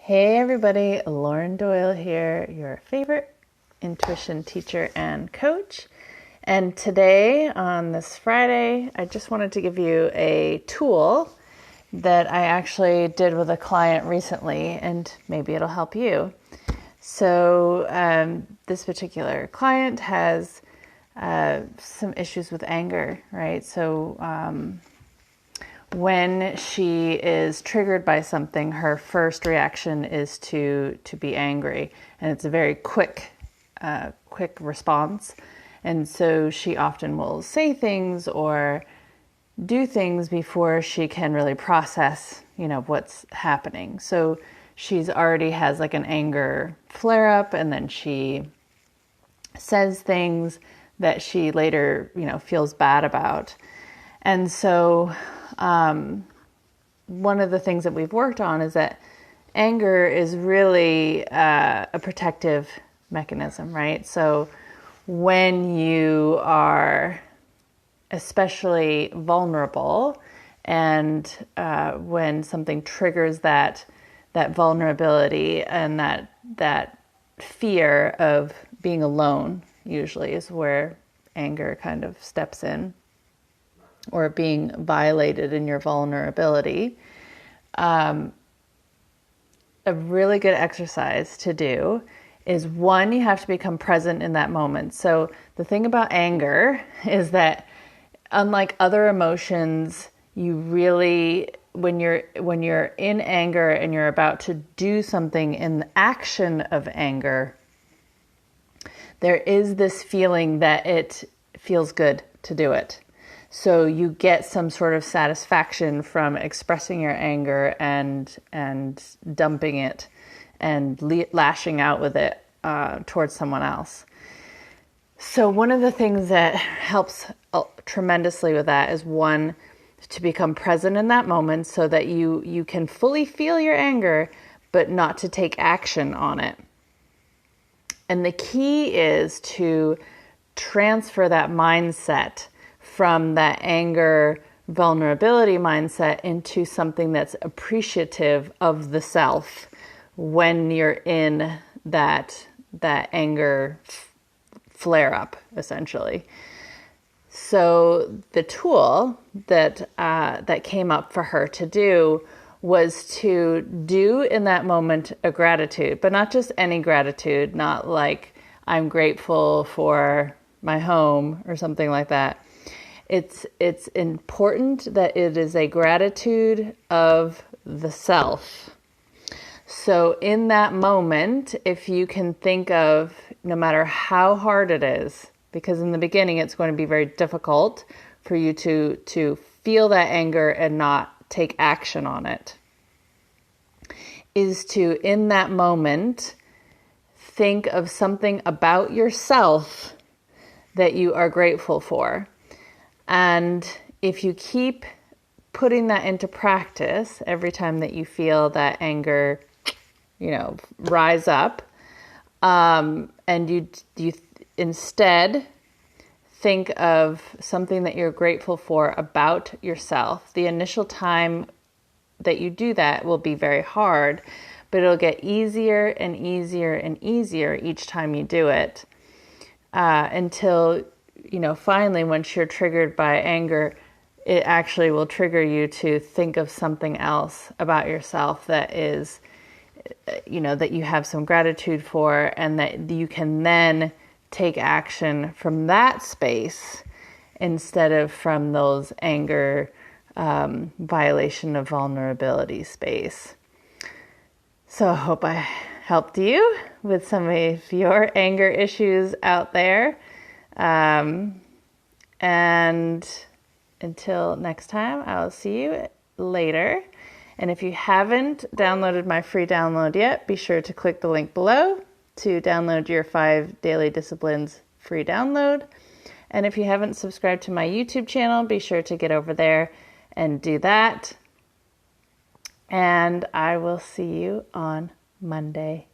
Hey everybody, Lauren Doyle here, your favorite intuition teacher and coach. And today, on this Friday, I just wanted to give you a tool that I actually did with a client recently, and maybe it'll help you. So this particular client has some issues with anger, right? So when she is triggered by something, her first reaction is to be angry, and it's a very quick response. And so she often will say things or do things before she can really process, what's happening. So she's already has like an anger flare up, and then she says things that she later, feels bad about. And so one of the things that we've worked on is that anger is really a protective mechanism, right? So when you are especially vulnerable and when something triggers that vulnerability and that fear of being alone, usually is where anger kind of steps in, or being violated in your vulnerability. A really good exercise to do is, one, you have to become present in that moment. So the thing about anger is that unlike other emotions, you really, when you're in anger and you're about to do something in the action of anger, there is this feeling that it feels good to do it. So you get some sort of satisfaction from expressing your anger and dumping it and lashing out with it towards someone else. So one of the things that helps tremendously with that is, one, to become present in that moment so that you can fully feel your anger, but not to take action on it. And the key is to transfer that mindset from that anger vulnerability mindset into something that's appreciative of the self when you're in that anger flare up, essentially. So the tool that came up for her to do was to do in that moment a gratitude, but not just any gratitude, not like I'm grateful for my home or something like that. It's important that it is a gratitude of the self. So in that moment, if you can think of, no matter how hard it is, because in the beginning it's going to be very difficult for you to feel that anger and not take action on it, is to, in that moment, think of something about yourself that you are grateful for. And if you keep putting that into practice every time that you feel that anger, rise up, and you instead think of something that you're grateful for about yourself, the initial time that you do that will be very hard, but it'll get easier and easier and easier each time you do it, until finally, once you're triggered by anger, it actually will trigger you to think of something else about yourself that is, that you have some gratitude for, and that you can then take action from that space instead of from those anger, violation of vulnerability space. So I hope I helped you with some of your anger issues out there. And until next time, I'll see you later. And if you haven't downloaded my free download yet, be sure to click the link below to download your 5 Daily Disciplines free download. And if you haven't subscribed to my YouTube channel, be sure to get over there and do that. And I will see you on Monday.